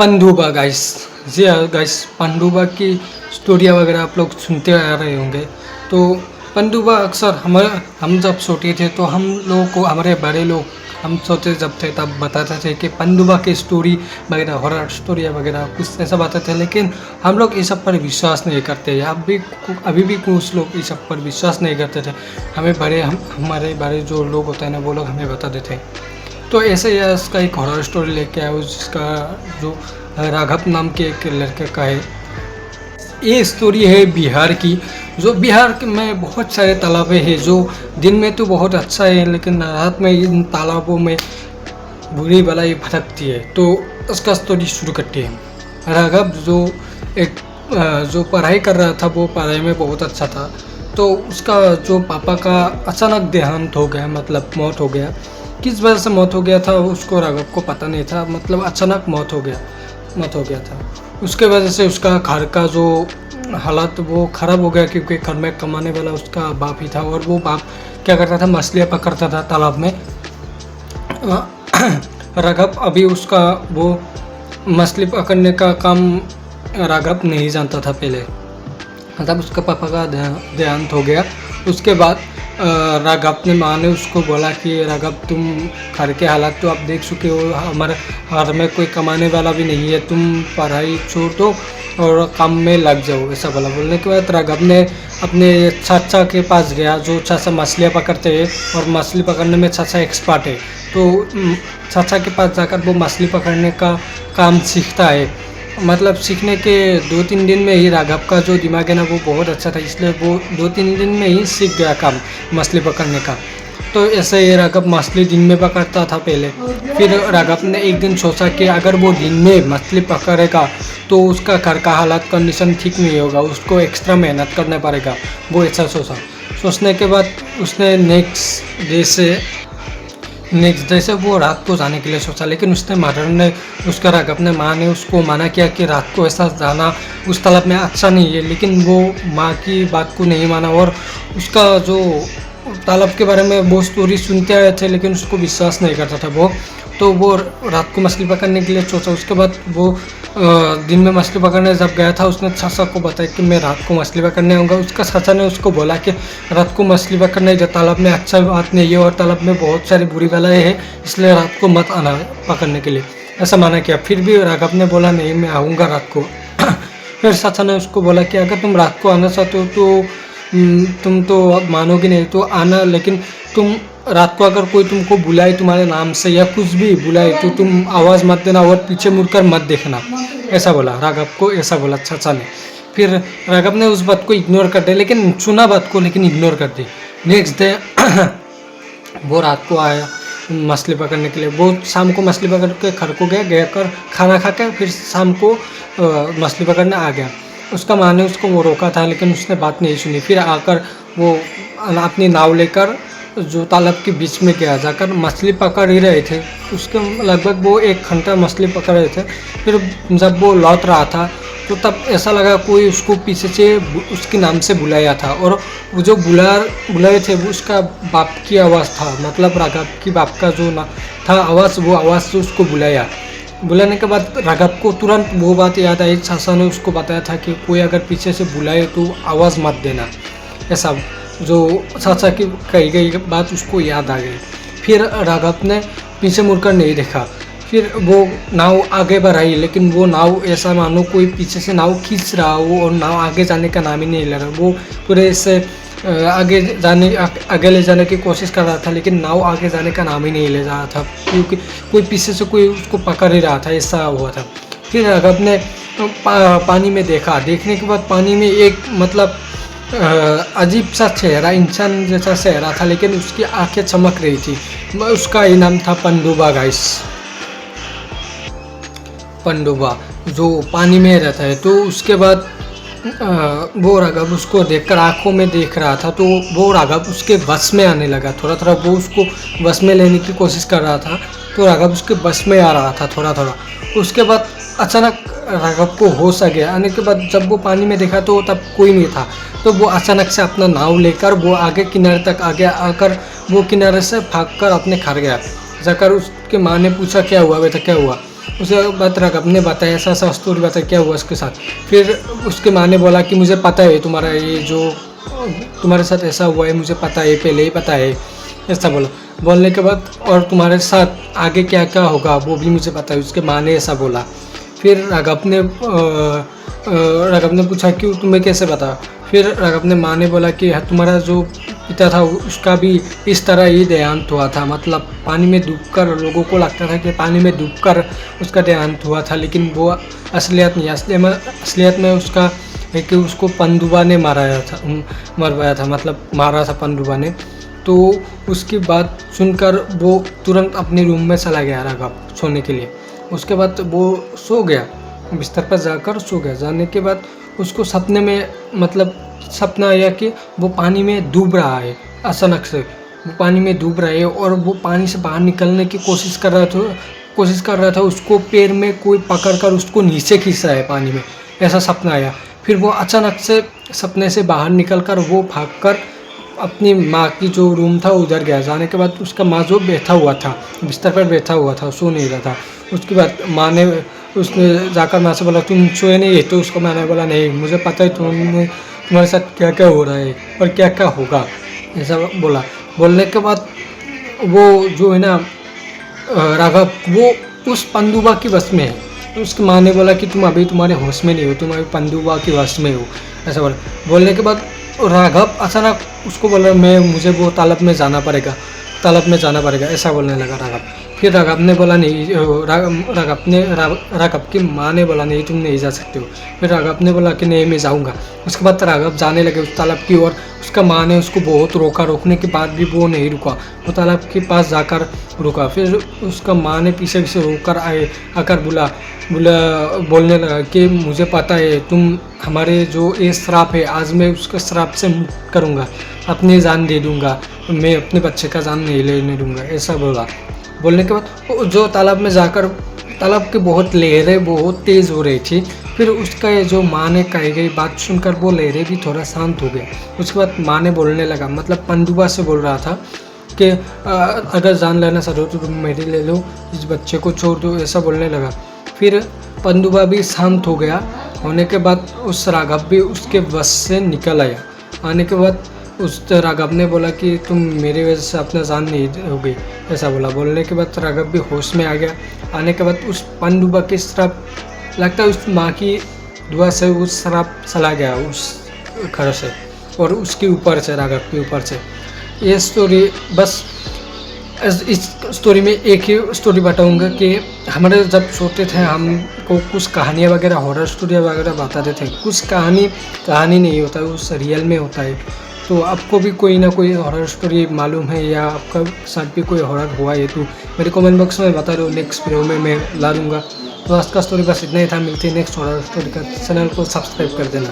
पनडुब्बा guys. जी हाँ guys, पनडुब्बा की स्टोरियाँ वगैरह आप लोग सुनते आ रहे होंगे। तो पनडुब्बा अक्सर हम जब छोटे थे तो हम लोगों को हमारे बड़े लोग हम छोटे जब थे तब बताते थे कि पनडुब्बा की स्टोरी वगैरह, हॉरर स्टोरियाँ वगैरह कुछ ऐसा बताते थे, लेकिन हम लोग इस सब पर विश्वास नहीं करते। अभी भी कुछ लोग इस सब पर विश्वास नहीं करते थे। हमारे बड़े जो लोग होते हैं ना, वो लोग हमें बताते थे। तो ऐसे ही इसका एक हॉरर स्टोरी लेके आया हूँ, जिसका जो राघव नाम के एक लड़के का है। ये स्टोरी है बिहार की। जो बिहार में बहुत सारे तालाबें हैं, जो दिन में तो बहुत अच्छा है, लेकिन रात में इन तालाबों में बुरी बलाई भटकती है। तो उसका स्टोरी शुरू करते हैं। राघव जो पढ़ाई कर रहा था, वो पढ़ाई में बहुत अच्छा था। तो उसका जो पापा का अचानक देहांत हो गया, मतलब मौत हो गया। किस वजह से मौत हो गया था उसको राघव को पता नहीं था, मतलब अचानक मौत हो गया था। उसके वजह से उसका घर का जो हालात वो ख़राब हो गया, क्योंकि घर में कमाने वाला उसका बाप ही था। और वो बाप क्या करता था, मछलियाँ पकड़ता था तालाब में। राघव अभी उसका वो मछली पकड़ने का काम राघव नहीं जानता था पहले, मतलब उसका पापा का देहांत हो गया। उसके बाद राघव ने माँ ने उसको बोला कि राघव, तुम घर के हालात तो आप देख चुके हो, हमारे घर में कोई कमाने वाला भी नहीं है, तुम पढ़ाई छोड़ दो और काम में लग जाओ, ऐसा बोला। बोलने के बाद राघव ने अपने चाचा के पास गया, जो चाचा मछलियाँ पकड़ते हैं और मछली पकड़ने में चाचा एक्सपर्ट है। तो चाचा के पास जाकर वो मछली पकड़ने का काम सीखता है। मतलब सीखने के 2-3 दिन में ही राघव का जो दिमाग है ना, वो बहुत अच्छा था, इसलिए वो 2-3 दिन में ही सीख गया काम मछली पकड़ने का। तो ऐसे ही राघव मछली दिन में पकड़ता था पहले। फिर राघव ने एक दिन सोचा कि अगर वो दिन में मछली पकड़ेगा तो उसका घर का हालात कंडीशन ठीक नहीं होगा, उसको एक्स्ट्रा मेहनत करना पड़ेगा। वो ऐसा सोचने के बाद उसने नेक्स्ट डे से वो रात को जाने के लिए सोचा, लेकिन उसका राघव ने माँ ने उसको मना किया कि रात को ऐसा जाना उस तालाब में अच्छा नहीं है। लेकिन वो माँ की बात को नहीं माना, और उसका जो तालाब के बारे में वो स्टोरी सुनते आए थे, लेकिन उसको विश्वास नहीं करता था वो। तो वो रात को मछली पकड़ने के लिए सोचा। उसके बाद वो दिन में मछली पकड़ने जब गया था, उसने चाचा को बताया कि मैं रात को मछली पकड़ने आऊँगा। उसका चाचा ने उसको बोला कि रात को मछली पकड़ने जो तालाब में अच्छा बात नहीं है, और तालाब में बहुत सारी बुरी बलाएँ हैं, इसलिए रात को मत आना पकड़ने के लिए, ऐसा माना किया। फिर भी राघव ने बोला नहीं, मैं आऊँगा रात को। फिर चाचा ने उसको बोला कि अगर तुम रात को आना चाहते हो तो तुम तो अब मानोगे नहीं, तो आना, लेकिन तुम रात को अगर कोई तुमको बुलाए तुम्हारे नाम से या कुछ भी बुलाए तो तुम आवाज़ मत देना और पीछे मुड़कर मत देखना, ऐसा बोला राघव को, ऐसा बोला चाचा ने। फिर राघव ने उस बात को इग्नोर कर दिया, लेकिन सुना बात को, लेकिन इग्नोर कर दी। नेक्स्ट डे वो रात को आया मछली पकड़ने के लिए। वो शाम को मछली पकड़ के घर को गया कर खाना खा के फिर शाम को मछली पकड़ने आ गया। उसका माँ ने उसको वो रोका था, लेकिन उसने बात नहीं सुनी। फिर आकर वो अपनी नाव लेकर जो तालाब के बीच में गया, जाकर मछली पकड़ ही रहे थे। उसके लगभग वो 1 घंटा मछली पकड़ रहे थे। फिर जब वो लौट रहा था तो तब ऐसा लगा कोई उसको पीछे से उसके नाम से बुलाया था, और वो जो बुलाए थे वो उसका बाप की आवाज़ था, मतलब राघव की बाप का जो ना था आवाज़, वो आवाज़ से उसको बुलाने के बाद राघव को तुरंत वो बात याद आई। चाचा ने उसको बताया था कि कोई अगर पीछे से बुलाए तो आवाज़ मत देना, ऐसा जो चाचा की कही गई बात उसको याद आ गई। फिर राघव ने पीछे मुड़कर नहीं देखा। फिर वो नाव आगे बढ़ाई, लेकिन वो नाव ऐसा मानो कोई पीछे से नाव खींच रहा हो, और नाव आगे जाने का नाम ही नहीं ले रहा। वो पूरे से आगे ले जाने की कोशिश कर रहा था, लेकिन नाव आगे जाने का नाम ही नहीं ले रहा था, क्योंकि कोई पीछे से कोई उसको पकड़ ही रहा था, ऐसा हुआ था। फिर राघव ने पानी में देखा। देखने के बाद पानी में एक मतलब अजीब सा चेहरा, इंसान जैसा चेहरा था, लेकिन उसकी आंखें चमक रही थी। उसका ही नाम था पनडुब्बा गाइस। पनडुब्बा जो पानी में रहता है। तो उसके बाद वो राघव उसको देखकर आंखों में देख रहा था, तो वो राघव उसके बस में आने लगा। थोड़ा थोड़ा वो उसको बस में लेने की कोशिश कर रहा था, तो राघव उसके बस में आ रहा था थोड़ा थोड़ा। उसके बाद अचानक राघव को होश आ गया। आने के बाद जब वो पानी में देखा तो तब कोई नहीं था। तो वो अचानक से अपना नाव लेकर वो आगे किनारे तक आ गया। आकर वो किनारे से भागकर अपने घर गया। जाकर उसके माँ ने पूछा क्या हुआ बेटा, क्या हुआ। उसके बाद राघव ने बताया ऐसा ऐसा स्टोरी बताया क्या हुआ उसके साथ। फिर उसके माँ ने बोला कि मुझे पता है तुम्हारा ये जो तुम्हारे साथ ऐसा हुआ है, मुझे पता है, पहले ही पता है, ऐसा बोला। बोलने के बाद और तुम्हारे साथ आगे क्या क्या होगा वो भी मुझे पता है, उसके माँ ने ऐसा बोला। फिर राघव ने पूछा कि तुम्हें कैसे पता। फिर राघव ने माँ ने बोला कि तुम्हारा जो पिता था उसका भी इस तरह ही देहांत हुआ था, मतलब पानी में डूबकर, लोगों को लगता था कि पानी में डूबकर उसका देहांत हुआ था, लेकिन वो असलियत नहीं, असलियत में उसका है कि उसको पनडुब्बा ने मरवाया था, मतलब मारा था पनडुब्बा ने। तो उसकी बात सुनकर वो तुरंत अपने रूम में चला गया राघव सोने के लिए। उसके बाद वो सो गया, बिस्तर पर जाकर सो गया। जाने के बाद उसको सपने में, मतलब सपना आया कि वो पानी में डूब रहा है, अचानक से वो पानी में डूब रहा है और वो पानी से बाहर निकलने की कोशिश कर रहा था। उसको पैर में कोई पकड़कर उसको नीचे खींच रहा है पानी में, ऐसा सपना आया। फिर वो अचानक से सपने से बाहर निकलकर वो भागकर अपनी माँ की जो रूम था उधर गया। जाने के बाद उसका माँ जो बैठा हुआ था, बिस्तर पर बैठा हुआ था, सो नहीं रहा था। उसके बाद उसने जाकर माँ से बोला तुम सोए नहीं है? तो उसको माँ ने बोला नहीं, मुझे पता है तुम्हारे साथ क्या क्या हो रहा है और क्या क्या होगा, ऐसा बोला। बोलने के बाद वो जो है ना राघव, वो उस पनडुब्बा की वश में है। तो उसकी माँ ने बोला कि तुम अभी तुम्हारे होश में नहीं हो, तुम अभी पनडुब्बा की वश में हो, ऐसा बोला। बोलने के बाद राघव अचानक उसको बोला मुझे वो तालाब में जाना पड़ेगा, ऐसा बोलने लगा राघव। फिर राघव ने बोला नहीं, राघव की माँ ने बोला नहीं तुम नहीं जा सकते हो। फिर राघव ने बोला कि नहीं मैं जाऊँगा। उसके बाद राघव जाने लगे उस तालाब की ओर। उसका माँ ने उसको बहुत रोका, रोकने के बाद भी वो नहीं रुका, वो तालाब के पास जाकर रुका। फिर उसका माँ ने पीछे से रोक आकर बोलने लगा कि मुझे पता है तुम हमारे जो ये श्राप है, आज मैं उसके श्राप से मुक्त करूँगा, अपनी जान दे दूँगा, मैं अपने बच्चे का जान नहीं लेने दूँगा, ऐसा बोला। बोलने के बाद जो तालाब में जाकर, तालाब की बहुत लहरें बहुत तेज़ हो रही थी। फिर उसका जो माँ ने कही गई बात सुनकर वो लहरें भी थोड़ा शांत हो गया। उसके बाद माँ ने बोलने लगा, मतलब पनडुब्बा से बोल रहा था कि अगर जान लेना चाहते हो तो तुम मेरी ले लो, इस बच्चे को छोड़ दो, ऐसा बोलने लगा। फिर पनडुब्बा भी शांत हो गया। होने के बाद उस राघव भी उसके वश से निकल आया। आने के बाद उस राघव ने बोला कि तुम मेरी वजह से अपना जान नहीं दोगे, ऐसा बोला। बोलने के बाद राघव भी होश में आ गया। आने के बाद उस पनडुब्बा के श्राप, लगता है उस माँ की दुआ से उस श्राप चला गया उस घर से और उसके ऊपर से, राघव के ऊपर से। ये स्टोरी बस, इस स्टोरी में एक ही स्टोरी बताऊंगा कि हमारे जब छोटे थे हमको कुछ कहानियाँ वगैरह, हॉरर स्टोरी वगैरह बताते थे। कुछ कहानी नहीं होता है, उस रियल में होता है। तो आपको भी कोई ना कोई हॉरर स्टोरी मालूम है या आपका साथ भी कोई हॉरर हुआ है तो मेरे कमेंट बॉक्स में बता दो, नेक्स्ट वीडियो में मैं ला दूँगा। तो आज का स्टोरी बस इतना ही था। मिलती है नेक्स्ट हॉरर स्टोरी का। चैनल को सब्सक्राइब कर देना।